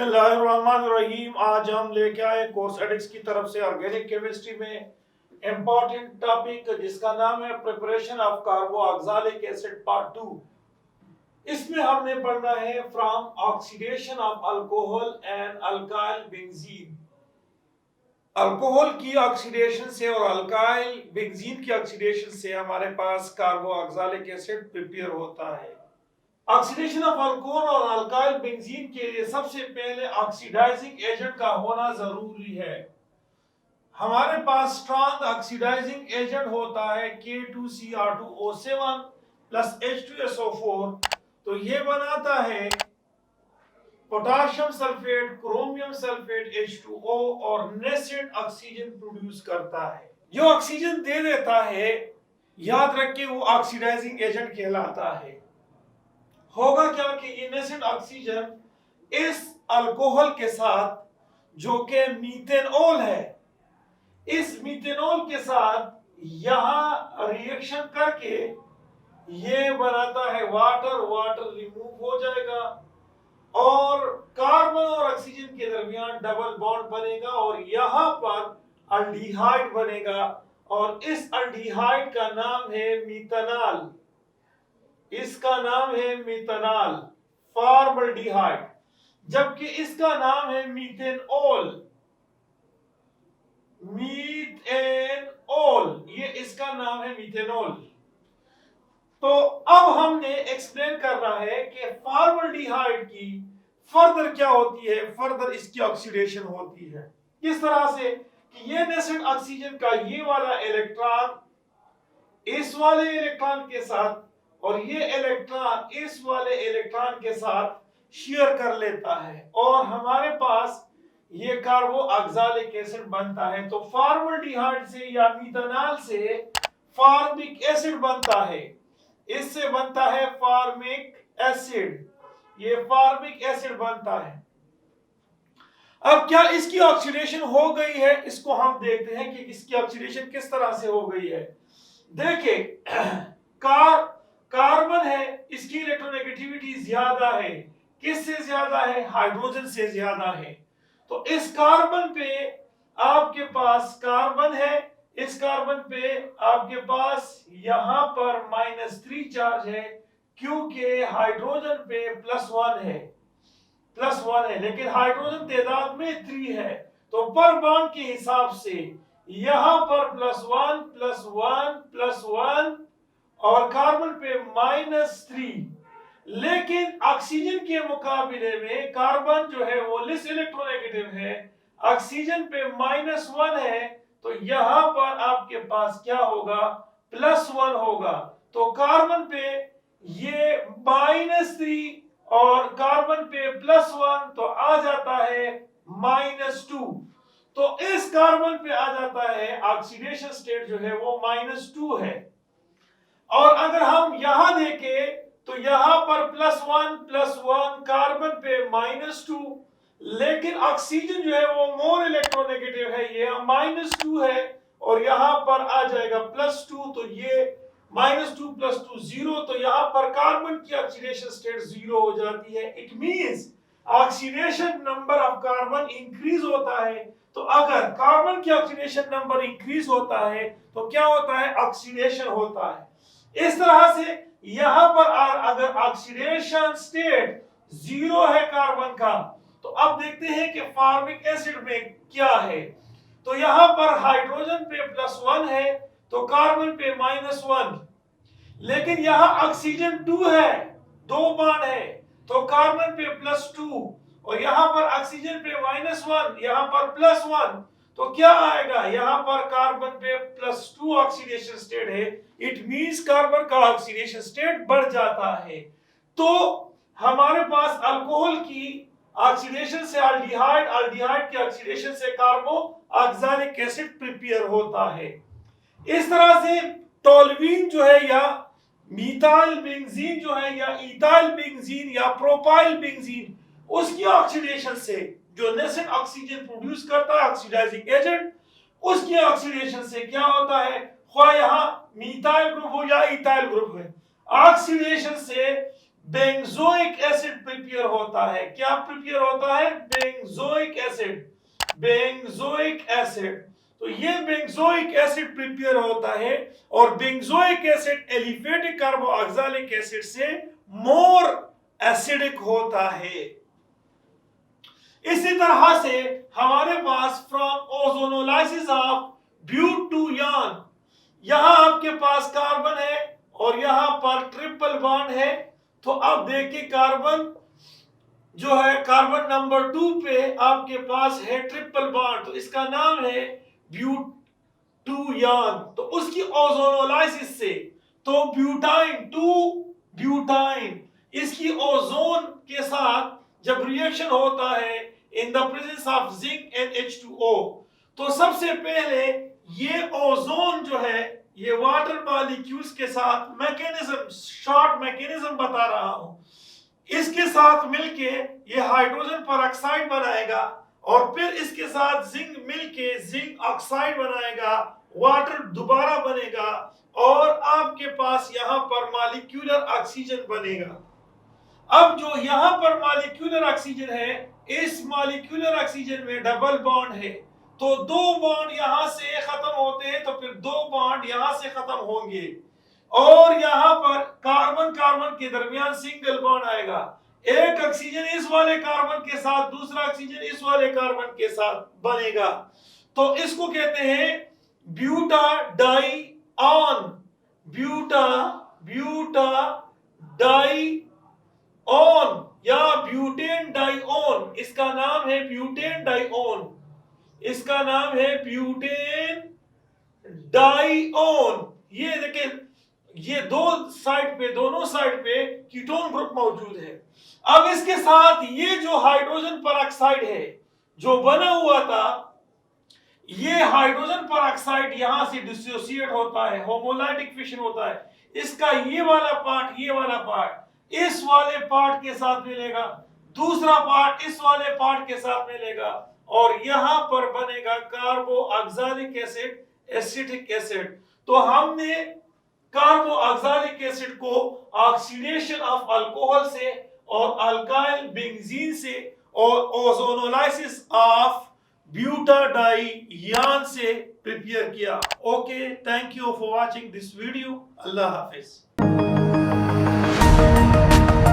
बिस्मिल्लाहिर्रहमानिर्रहीम। आज हम लेके आए कोर्स एडिक्स की तरफ से ऑर्गेनिक केमिस्ट्री में इम्पॉर्टेंट टॉपिक जिसका नाम है preparation of carboxylic acid part 2। इसमें हमने पढ़ना है from oxidation of alcohol and alkyl benzene. Alcohol की ऑक्सीडेशन से और अल्काइल बेंजीन की ऑक्सीडेशन से हमारे पास कार्बोऑक्सिलिक एसिड प्रिपेयर होता है। ऑक्सीडेशन ऑफ अल्कोहल और अल्काइल बेंजीन के लिए सबसे पहले ऑक्सीडाइजिंग एजेंट का होना जरूरी है। हमारे पास स्ट्रॉन्ग ऑक्सीडाइजिंग एजेंट होता है K2Cr2O7 प्लस H2SO4। तो ये बनाता है potassium sulphate, chromium sulphate, H2O और नेसेंट ऑक्सीजन प्रोड्यूस करता है। जो ऑक्सीजन दे देता है, याद रखिए, वो ऑक्सीडाइजिंग एजेंट कहलाता है। होगा क्या कि ये नेसेंट ऑक्सीजन इस अल्कोहल के साथ, जो कि मीथेनॉल है, इस मीथेनॉल के साथ यहां रिएक्शन करके ये बनाता है वाटर। वाटर रिमूव हो जाएगा और कार्बन और ऑक्सीजन के दरमियान डबल बॉन्ड बनेगा और यहां पर अल्डिहाइड बनेगा और इस अल्डिहाइड का नाम है मीथेनॉल। इसका नाम है मीथेनॉल, फॉर्मल्डिहाइड, जबकि इसका नाम है मीथेनॉल। मीथेनॉल, ये इसका नाम है मीथेनॉल। तो अब हमने एक्सप्लेन करना है कि फॉर्मल्डिहाइड की फर्दर क्या होती है। फर्दर इसकी ऑक्सीडेशन होती है किस तरह से कि ये नेसेंट ऑक्सीजन का ये वाला इलेक्ट्रॉन इस वाले इलेक्ट्रॉन के साथ और ये इलेक्ट्रॉन इस वाले इलेक्ट्रॉन के साथ शेयर कर लेता है और हमारे पास ये कार्बोऑक्सिलिक एसिड बनता है। तो फॉर्मल्डिहाइड से या मीथेनॉल से फॉर्मिक एसिड बनता है। इससे बनता है फॉर्मिक एसिड, ये फॉर्मिक एसिड बनता है। अब क्या इसकी ऑक्सीडेशन हो गई है? इसको हम देखते हैं कि इसकी ऑक्सीडेशन किस तरह से हो गई है। देखिए, कार्बन है, इसकी इलेक्ट्रोनेगेटिविटी ज्यादा है। किससे ज्यादा है? हाइड्रोजन से ज्यादा है। तो इस कार्बन पे आपके पास कार्बन है, इस कार्बन पे आपके पास यहां पर -3 चार्ज है क्योंकि हाइड्रोजन पे +1 है, लेकिन हाइड्रोजन तादाद में 3 है। तो पर बॉन्ड के हिसाब से यहां पर +1 +1 +1 और कार्बन पे -3। लेकिन ऑक्सीजन के मुकाबले में कार्बन जो है वो लेस इलेक्ट्रोनेगेटिव है, ऑक्सीजन पे -1 है। तो यहां पर आपके पास क्या होगा? +1 होगा। तो कार्बन पे ये -3 और कार्बन पे +1 तो आ जाता है -2। तो इस कार्बन पे आ जाता है ऑक्सीडेशन स्टेट जो है वो -2 है। और अगर हम यहां देखें तो यहां पर +1 कार्बन पे -2, लेकिन ऑक्सीजन जो है वो मोर इलेक्ट्रोनेगेटिव है, ये -2 है और यहां पर आ जाएगा +2। तो ये -2 + 2 0। तो यहां पर कार्बन की ऑक्सीडेशन स्टेट 0 हो जाती है। It means oxidation number of carbon increase होता है। तो अगर कार्बन की ऑक्सीडेशन नंबर इंक्रीज होता है तो क्या होता है? ऑक्सीडेशन होता है। इस तरह से यहां पर अगर ऑक्सीडेशन स्टेट 0 है कार्बन का, तो अब देखते हैं कि फॉर्मिक एसिड में क्या है। तो यहां पर हाइड्रोजन पे +1 है तो कार्बन पे -1, लेकिन यहां ऑक्सीजन 2 है, 2 बॉन्ड है, तो कार्बन पे +2 और यहां पर ऑक्सीजन पे -1, यहां पर +1। तो क्या आएगा? यहां पर कार्बन पे +2 ऑक्सीडेशन स्टेट है। इट मींस कार्बन का ऑक्सीडेशन स्टेट बढ़ जाता है। तो हमारे पास अल्कोहल की ऑक्सीडेशन से अल्डिहाइड, अल्डिहाइड की ऑक्सीडेशन से कार्बोऑक्सिलिक एसिड प्रिपेयर होता है। इस तरह से टोल्यूइन जो है या मीथाइल बेंजीन जो है या इथाइल बेंजीन या प्रोपाइल बेंजीन, उसकी ऑक्सीडेशन से जो नेसेंट ऑक्सीजन प्रोड्यूस करता है ऑक्सीडाइजिंग एजेंट, उसकी ऑक्सीडेशन से क्या होता है? ख्वाह यहां मीथाइल ग्रुप हो या इथाइल ग्रुप है, ऑक्सीडेशन से बेंजोइक एसिड प्रिपेयर होता है। क्या प्रिपेयर होता है? Benzoic acid. बेंजोइक एसिड, तो ये बेंजोइक एसिड प्रिपेयर होता है और बेंजोइक एसिड एलिफेटिक कार्बोऑक्सैलिक एसिड से मोर एसिडिक होता है। इसी तरह से हमारे पास फ्रॉम ओजोनोलाइसिस ऑफ ब्यूटूयान, यहां आपके पास कार्बन है और यहां पर ट्रिपल बॉन्ड है। तो अब देखिए कार्बन जो है, कार्बन नंबर 2 पे आपके पास है ट्रिपल बॉन्ड, तो इसका नाम है ब्यूटूयान। तो उसकी ओजोनोलाइसिस से तो ब्यूटाइन 2 ब्यूटाइन, इसकी ओजोन के साथ जब रिएक्शन होता है in the presence of zinc NH2O, तो सबसे पहले ये ओजोन जो है ये वाटर मॉलिक्यूल्स के साथ मैकेनिज्म, शॉर्ट मैकेनिज्म बता रहा हूं, इसके साथ मिलके ये हाइड्रोजन पेरोक्साइड बनाएगा और फिर इसके साथ जिंक मिलके जिंक ऑक्साइड बनाएगा, वाटर दोबारा बनेगा और आपके पास यहां पर मॉलिक्यूलर ऑक्सीजन बनेगा। अब जो यहां पर मॉलिक्यूलर ऑक्सीजन है, इस मॉलिक्यूलर ऑक्सीजन में डबल बॉन्ड है, तो 2 बॉन्ड यहां से खत्म होते हैं तो फिर 2 बॉन्ड यहां से खत्म होंगे और यहां पर कार्बन कार्बन के दरमियान सिंगल बॉन्ड आएगा। एक ऑक्सीजन इस वाले कार्बन के साथ, दूसरा ऑक्सीजन इस वाले कार्बन के साथ बनेगा, तो इसको कहते हैं ब्यूटाडाईऑन। ब्यूटाडाईऑन या ब्यूटेन डाईऑन, इसका नाम है ब्यूटेन डाईऑन, इसका नाम है ब्यूटेन डाईऑन। ये देखिए, ये दोनों साइड पे कीटोन ग्रुप मौजूद है। अब इसके साथ ये जो हाइड्रोजन पेरोक्साइड है जो बना हुआ था, ये हाइड्रोजन पेरोक्साइड यहां से डिसोसिएट होता है, होमोलाइटिक फिशन होता है। इसका ये वाला पार्ट इस वाले पार्ट के साथ मिलेगा, दूसरा पार्ट इस वाले पार्ट के साथ मिलेगा और यहां पर बनेगा कार्बोऑक्सैलिक एसिड, एसिटिक एसिड। तो हमने कार्बोऑक्सैलिक एसिड को ऑक्सीडेशन ऑफ अल्कोहल से और अल्काइल बेंजीन से और ओजोनोलाइसिस ऑफ ब्यूटाडाईयान से प्रिपेयर किया। Okay, thank you for watching this video. Allah Hafiz.